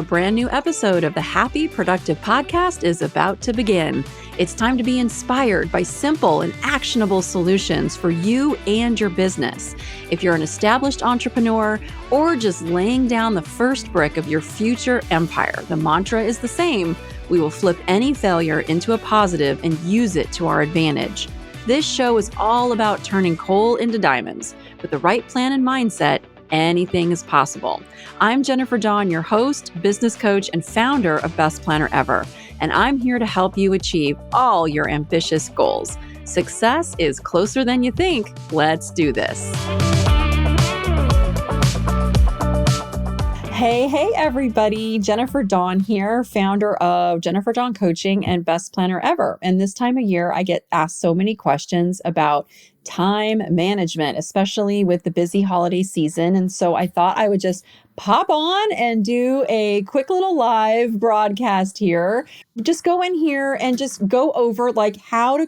A brand new episode of the Happy Productive Podcast is about to begin. It's time to be inspired by simple and actionable solutions for you and your business. If you're an established entrepreneur or just laying down the first brick of your future empire, the mantra is the same. We will flip any failure into a positive and use it to our advantage. This show is all about turning coal into diamonds. With the right plan and mindset, anything is possible. I'm Jennifer Dawn, your host, business coach, and founder of Best Planner Ever, and I'm here to help you achieve all your ambitious goals. Success is closer than you think. Let's do this. Hey, everybody. Jennifer Dawn here, founder of Jennifer Dawn Coaching and Best Planner Ever. And this time of year, I get asked so many questions about time management, especially with the busy holiday season. And so I thought I would just pop on and do a quick little live broadcast here. Just go in here and just go over like how to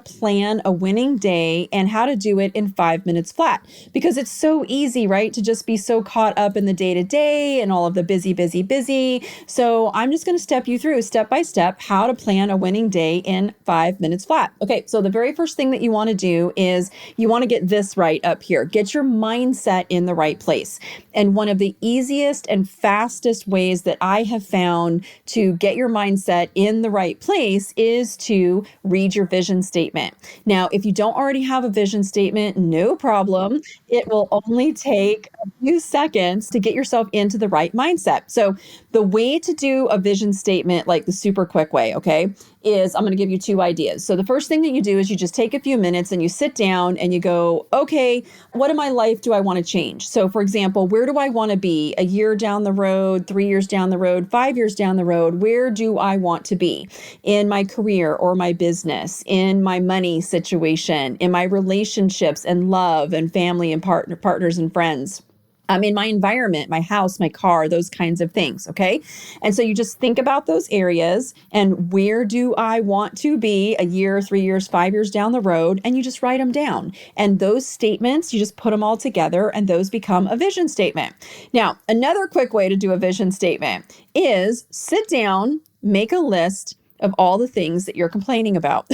plan a winning day and how to do it in 5 minutes flat. Because it's so easy, right? To just be so caught up in the day-to-day and all of the busy. So I'm just going to step you through step by step how to plan a winning day in 5 minutes flat. Okay, so the very first thing that you want to do is you want to get this right up here. Get your mindset in the right place. And one of the easiest and fastest ways that I have found to get your mindset in the right place is to read your vision statement. Now, if you don't already have a vision statement, no problem. It will only take a few seconds to get yourself into the right mindset. So the way to do a vision statement, like the super quick way, okay, is I'm going to give you two ideas. So the first thing that you do is you just take a few minutes and you sit down and you go, okay, what in my life do I want to change? So for example, where do I want to be a year down the road, 3 years down the road, 5 years down the road? Where do I want to be in my career or my business, in my money situation, in my relationships and love and family and partners and friends? In my environment, my house, my car, those kinds of things, okay? And so you just think about those areas and where do I want to be a year, 3 years, 5 years down the road, and you just write them down. And those statements, you just put them all together and those become a vision statement. Now, another quick way to do a vision statement is sit down, make a list of all the things that you're complaining about.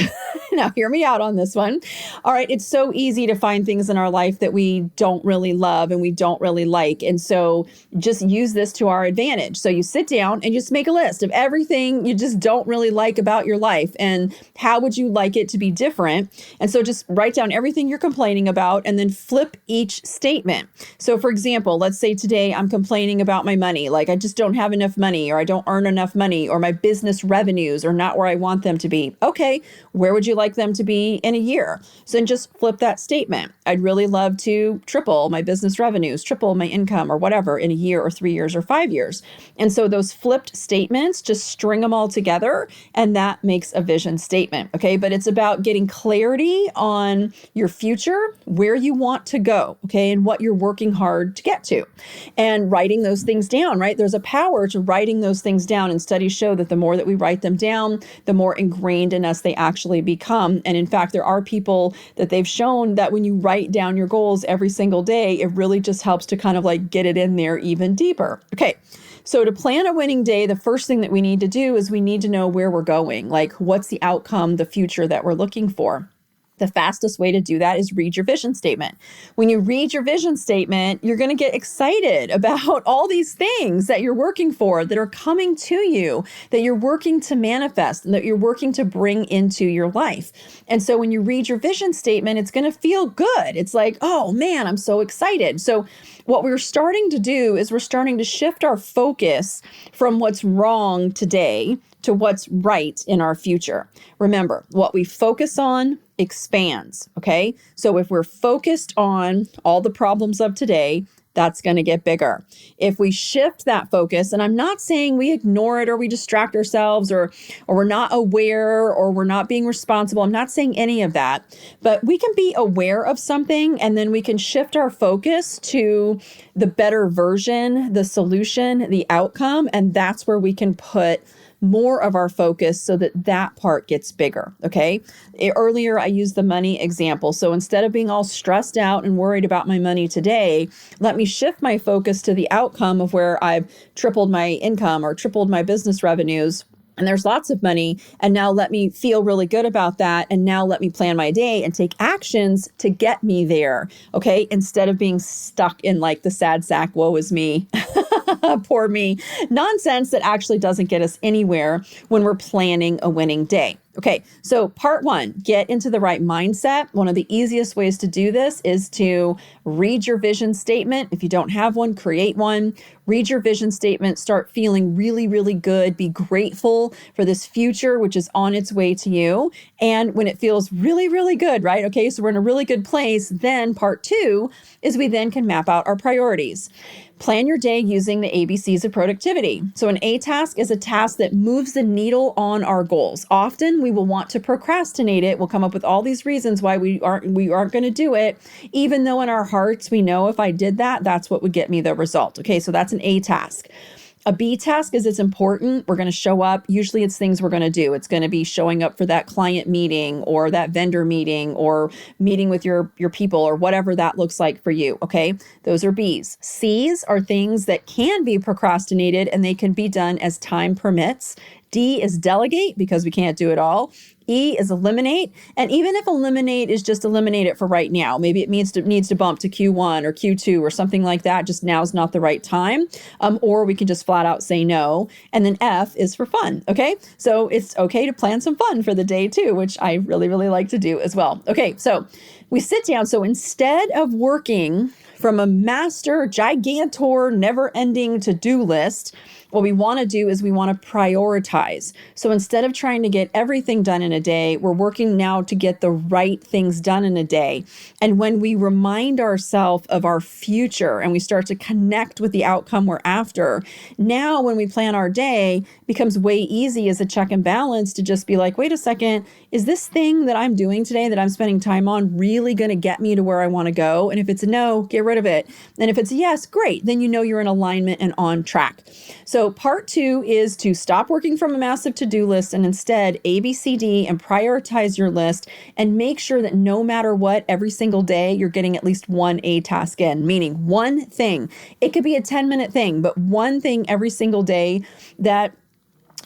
Now, hear me out on this one. All right. It's so easy to find things in our life that we don't really love and we don't really like. And so just use this to our advantage. So you sit down and just make a list of everything you just don't really like about your life and how would you like it to be different. And so just write down everything you're complaining about and then flip each statement. So for example, let's say today I'm complaining about my money. Like I just don't have enough money or I don't earn enough money or my business revenues are not where I want them to be. Okay, where would you like them to be in a year? So then just flip that statement. I'd really love to triple my business revenues, triple my income or whatever in a year or 3 years or 5 years. And so those flipped statements, just string them all together and that makes a vision statement. Okay, but it's about getting clarity on your future, where you want to go, okay, and what you're working hard to get to. And writing those things down, right? There's a power to writing those things down, and studies show that the more that we write them down, the more ingrained in us they actually become. And in fact, there are people that they've shown that when you write down your goals every single day, it really just helps to kind of like get it in there even deeper. Okay. So to plan a winning day, the first thing that we need to do is we need to know where we're going. Like what's the outcome, the future that we're looking for. The fastest way to do that is read your vision statement. When you read your vision statement, you're going to get excited about all these things that you're working for, that are coming to you, that you're working to manifest, and that you're working to bring into your life. And so when you read your vision statement, it's going to feel good. It's like, oh man, I'm so excited. So what we're starting to do is we're starting to shift our focus from what's wrong today to what's right in our future. Remember, what we focus on expands, okay? So if we're focused on all the problems of today, that's going to get bigger. If we shift that focus, and I'm not saying we ignore it or we distract ourselves or we're not aware or we're not being responsible. I'm not saying any of that, but we can be aware of something and then we can shift our focus to the better version, the solution, the outcome, and that's where we can put more of our focus so that that part gets bigger. Okay. Earlier, I used the money example. So instead of being all stressed out and worried about my money today, let me shift my focus to the outcome of where I've tripled my income or tripled my business revenues. And there's lots of money. And now let me feel really good about that. And now let me plan my day and take actions to get me there. Okay. Instead of being stuck in like the sad sack, woe is me, poor me nonsense that actually doesn't get us anywhere when we're planning a winning day. Okay, so part one, get into the right mindset. One of the easiest ways to do this is to read your vision statement. If you don't have one, create one. Read your vision statement, start feeling really, really good. Be grateful for this future, which is on its way to you. And when it feels really, really good, right? Okay, so we're in a really good place. Then part two is we then can map out our priorities. Plan your day using the ABCs of productivity. So an A task is a task that moves the needle on our goals. Often we will want to procrastinate it. We'll come up with all these reasons why we aren't going to do it, even though in our hearts we know if I did that, that's what would get me the result. Okay, so that's an A task. A B task is it's important. We're going to show up. Usually it's things we're going to do. It's going to be showing up for that client meeting or that vendor meeting or meeting with your people or whatever that looks like for you. Okay. Those are B's. C's are things that can be procrastinated and they can be done as time permits. D is delegate because we can't do it all. E is eliminate. And even if eliminate is just eliminate it for right now, maybe it needs to bump to Q1 or Q2 or something like that. Just now's not the right time. Or we can just flat out say no. And then F is for fun. Okay. So it's okay to plan some fun for the day too, which I really, really like to do as well. Okay. So we sit down. So instead of working from a master, gigantor, never-ending to-do list, what we want to do is we want to prioritize. So instead of trying to get everything done in a day, we're working now to get the right things done in a day. And when we remind ourselves of our future and we start to connect with the outcome we're after, now when we plan our day, it becomes way easy as a check and balance to just be like, wait a second, is this thing that I'm doing today that I'm spending time on really going to get me to where I want to go? And if it's a no, get rid of it. And if it's a yes, great. Then you know you're in alignment and on track. So part two is to stop working from a massive to-do list and instead ABCD and prioritize your list and make sure that no matter what, every single day, you're getting at least one A task in, meaning one thing. It could be a 10-minute thing, but one thing every single day that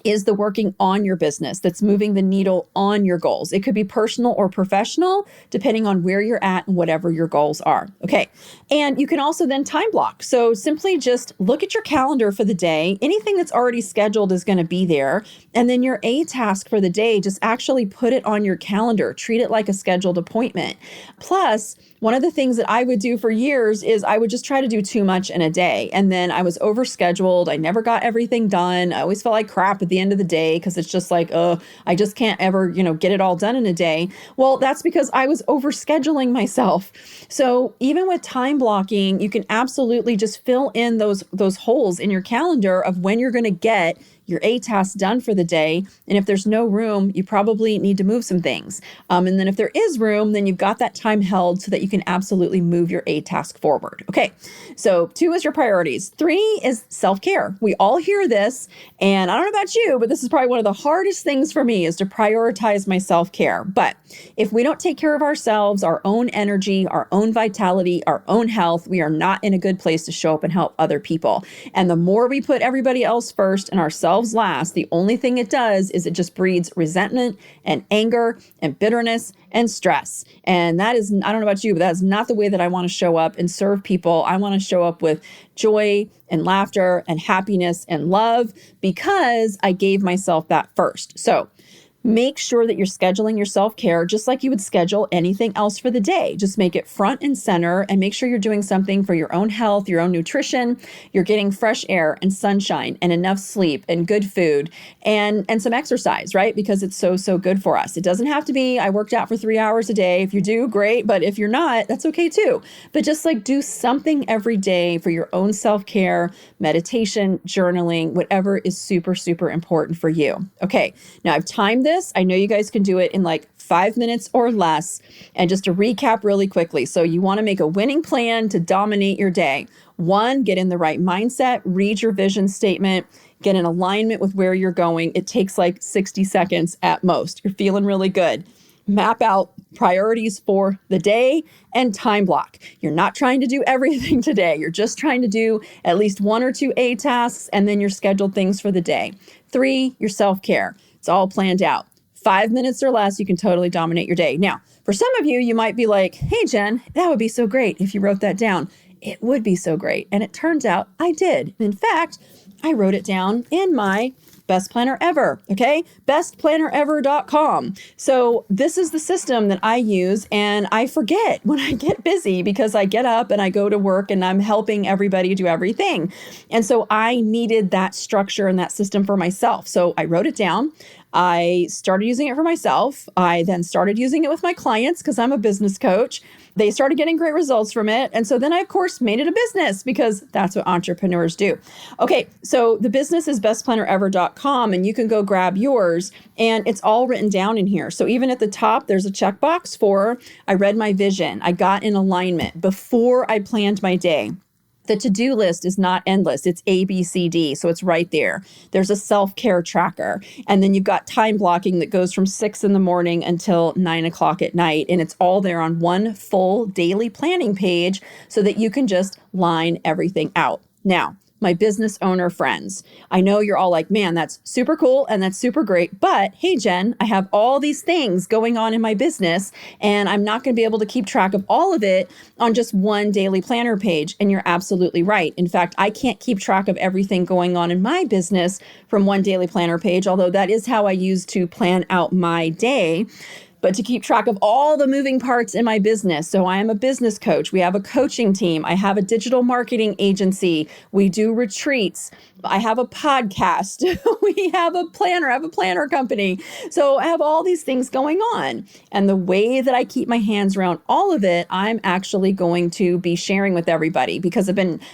is the working on your business that's moving the needle on your goals. It could be personal or professional, depending on where you're at and whatever your goals are. Okay. And you can also then time block. So simply just look at your calendar for the day. Anything that's already scheduled is going to be there. And then your A task for the day, just actually put it on your calendar. Treat it like a scheduled appointment. Plus, one of the things that I would do for years is I would just try to do too much in a day. And then I was overscheduled. I never got everything done. I always felt like crap at the end of the day because it's just like, I just can't ever, get it all done in a day. Well, that's because I was overscheduling myself. So even with time blocking, you can absolutely just fill in those holes in your calendar of when you're going to get your A task done for the day. And if there's no room, you probably need to move some things. And then if there is room, then you've got that time held so that you can absolutely move your A task forward. Okay. So 2 is your priorities. 3 is self-care. We all hear this, and I don't know about you, but this is probably one of the hardest things for me is to prioritize my self-care. But if we don't take care of ourselves, our own energy, our own vitality, our own health, we are not in a good place to show up and help other people. And the more we put everybody else first and ourselves last, the only thing it does is it just breeds resentment and anger and bitterness and stress. And that is, I don't know about you, but that is not the way that I want to show up and serve people. I want to show up with joy and laughter and happiness and love because I gave myself that first. So make sure that you're scheduling your self-care just like you would schedule anything else for the day. Just make it front and center and make sure you're doing something for your own health, your own nutrition. You're getting fresh air and sunshine and enough sleep and good food and some exercise, right? Because it's so good for us. It doesn't have to be, I worked out for 3 hours a day. If you do, great. But if you're not, that's okay too. But just like do something every day for your own self-care, meditation, journaling, whatever is super important for you. Okay. Now I've timed this. I know you guys can do it in like 5 minutes or less. And just to recap really quickly. So you want to make a winning plan to dominate your day. 1, get in the right mindset, read your vision statement, get in alignment with where you're going. It takes like 60 seconds at most. You're feeling really good. Map out priorities for the day and time block. You're not trying to do everything today. You're just trying to do at least 1 or 2 A tasks, and then your scheduled things for the day. 3, your self-care. It's all planned out. 5 minutes or less, you can totally dominate your day. Now, for some of you, you might be like, hey, Jen, that would be so great if you wrote that down. It would be so great. And it turns out I did. In fact, I wrote it down in my Best Planner Ever, okay? bestplannerever.com. So this is the system that I use, and I forget when I get busy because I get up and I go to work and I'm helping everybody do everything. And so I needed that structure and that system for myself. So I wrote it down. I started using it for myself. I then started using it with my clients because I'm a business coach. They started getting great results from it. And so then I, of course, made it a business because that's what entrepreneurs do. Okay, so the business is bestplannerever.com, and you can go grab yours, and it's all written down in here. So even at the top, there's a checkbox for I read my vision. I got in alignment before I planned my day. The to-do list is not endless. It's ABCD, so it's right there. There's a self-care tracker. And then you've got time blocking that goes from 6 in the morning until 9 o'clock at night. And it's all there on one full daily planning page so that you can just line everything out. Now, my business owner friends, I know you're all like, man, that's super cool and that's super great. But hey, Jen, I have all these things going on in my business, and I'm not going to be able to keep track of all of it on just one daily planner page. And you're absolutely right. In fact, I can't keep track of everything going on in my business from one daily planner page, although that is how I use to plan out my day. But to keep track of all the moving parts in my business. So I am a business coach. We have a coaching team. I have a digital marketing agency. We do retreats. I have a podcast. We have a planner. I have a planner company. So I have all these things going on. And the way that I keep my hands around all of it, I'm actually going to be sharing with everybody because a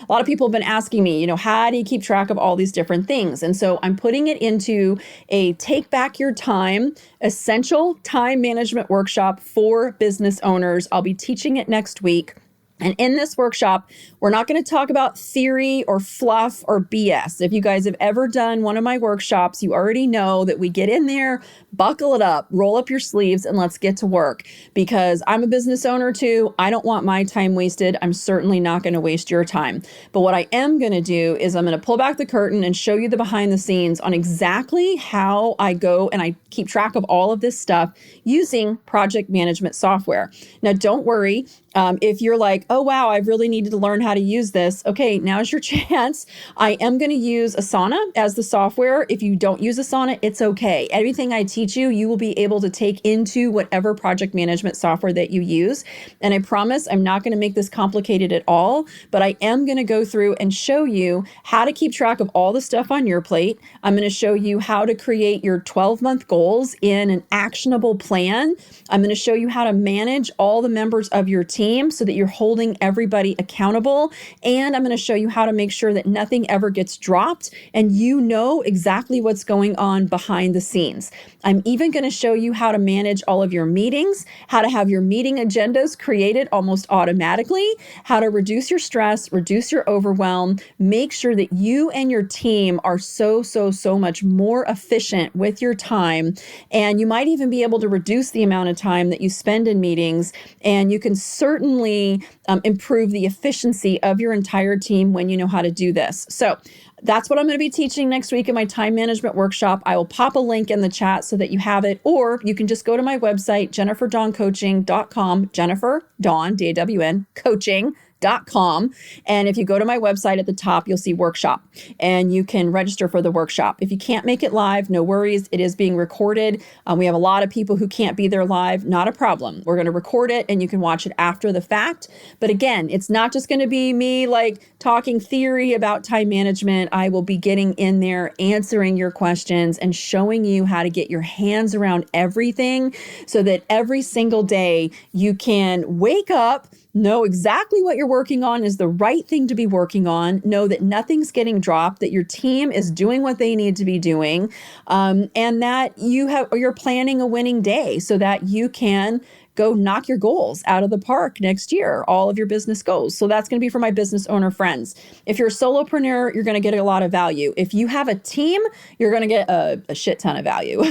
lot of people have been asking me, how do you keep track of all these different things? And so I'm putting it into a Take Back Your Time essential time management workshop for business owners. I'll be teaching it next week. And in this workshop, we're not going to talk about theory or fluff or BS. If you guys have ever done one of my workshops, you already know that we get in there, buckle it up, roll up your sleeves, and let's get to work. Because I'm a business owner too. I don't want my time wasted. I'm certainly not going to waste your time. But what I am going to do is I'm going to pull back the curtain and show you the behind the scenes on exactly how I go and I keep track of all of this stuff using project management software. Now, don't worry. If you're like, oh, wow, I really needed to learn how to use this. Okay, now's your chance. I am going to use Asana as the software. If you don't use Asana, it's okay. Everything I teach you, you will be able to take into whatever project management software that you use. And I promise I'm not going to make this complicated at all, but I am going to go through and show you how to keep track of all the stuff on your plate. I'm going to show you how to create your 12-month goals in an actionable plan. I'm going to show you how to manage all the members of your team so that you're holding everybody accountable. And I'm going to show you how to make sure that nothing ever gets dropped and you know exactly what's going on behind the scenes. I'm even going to show you how to manage all of your meetings, how to have your meeting agendas created almost automatically, how to reduce your stress, reduce your overwhelm, make sure that you and your team are so much more efficient with your time. And you might even be able to reduce the amount of time that you spend in meetings, and you can certainly improve the efficiency of your entire team when you know how to do this. So that's what I'm going to be teaching next week in my time management workshop. I will pop a link in the chat so that you have it, or you can just go to my website, jenniferdawncoaching.com, Jennifer Dawn, D-A-W-N, coaching.com. And if you go to my website at the top, you'll see workshop and you can register for the workshop. If you can't make it live, no worries. It is being recorded. We have a lot of people who can't be there live. Not a problem. We're going to record it and you can watch it after the fact. But again, it's not just going to be me like talking theory about time management. I will be getting in there, answering your questions and showing you how to get your hands around everything so that every single day you can wake up, know exactly what you're working on is the right thing to be working on. Know that nothing's getting dropped, that your team is doing what they need to be doing, and that you're planning a winning day so that you can go knock your goals out of the park next year, all of your business goals. So that's going to be for my business owner friends. If you're a solopreneur, you're going to get a lot of value. If you have a team, you're going to get a shit ton of value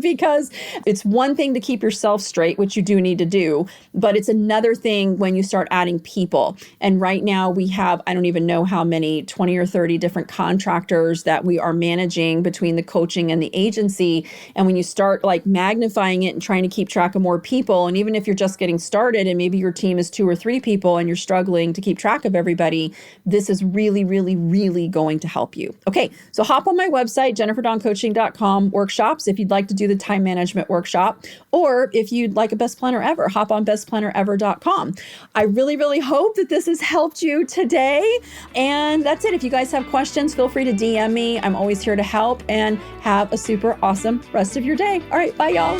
because it's one thing to keep yourself straight, which you do need to do, but it's another thing when you start adding people. And right now we have, I don't even know how many, 20 or 30 different contractors that we are managing between the coaching and the agency. And when you start like magnifying it and trying to keep track of more people, and even if you're just getting started and maybe your team is 2 or 3 people and you're struggling to keep track of everybody, this is really, really, really going to help you. Okay, so hop on my website, jenniferdawncoaching.com workshops, if you'd like to do the time management workshop, or if you'd like a best planner ever, hop on bestplannerever.com. I really, really hope that this has helped you today. And that's it. If you guys have questions, feel free to DM me. I'm always here to help, and have a super awesome rest of your day. All right, bye y'all.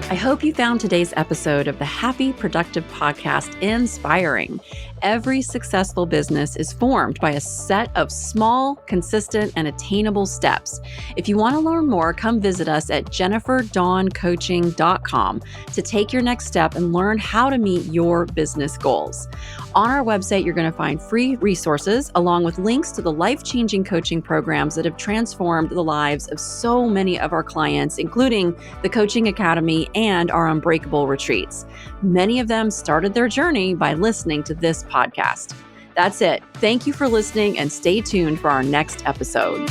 I hope you found today's episode of the Happy Productive Podcast inspiring. Every successful business is formed by a set of small, consistent, and attainable steps. If you want to learn more, come visit us at jenniferdawncoaching.com to take your next step and learn how to meet your business goals. On our website, you're going to find free resources along with links to the life-changing coaching programs that have transformed the lives of so many of our clients, including the Coaching Academy and our Unbreakable retreats. Many of them started their journey by listening to this podcast. That's it. Thank you for listening, and stay tuned for our next episode.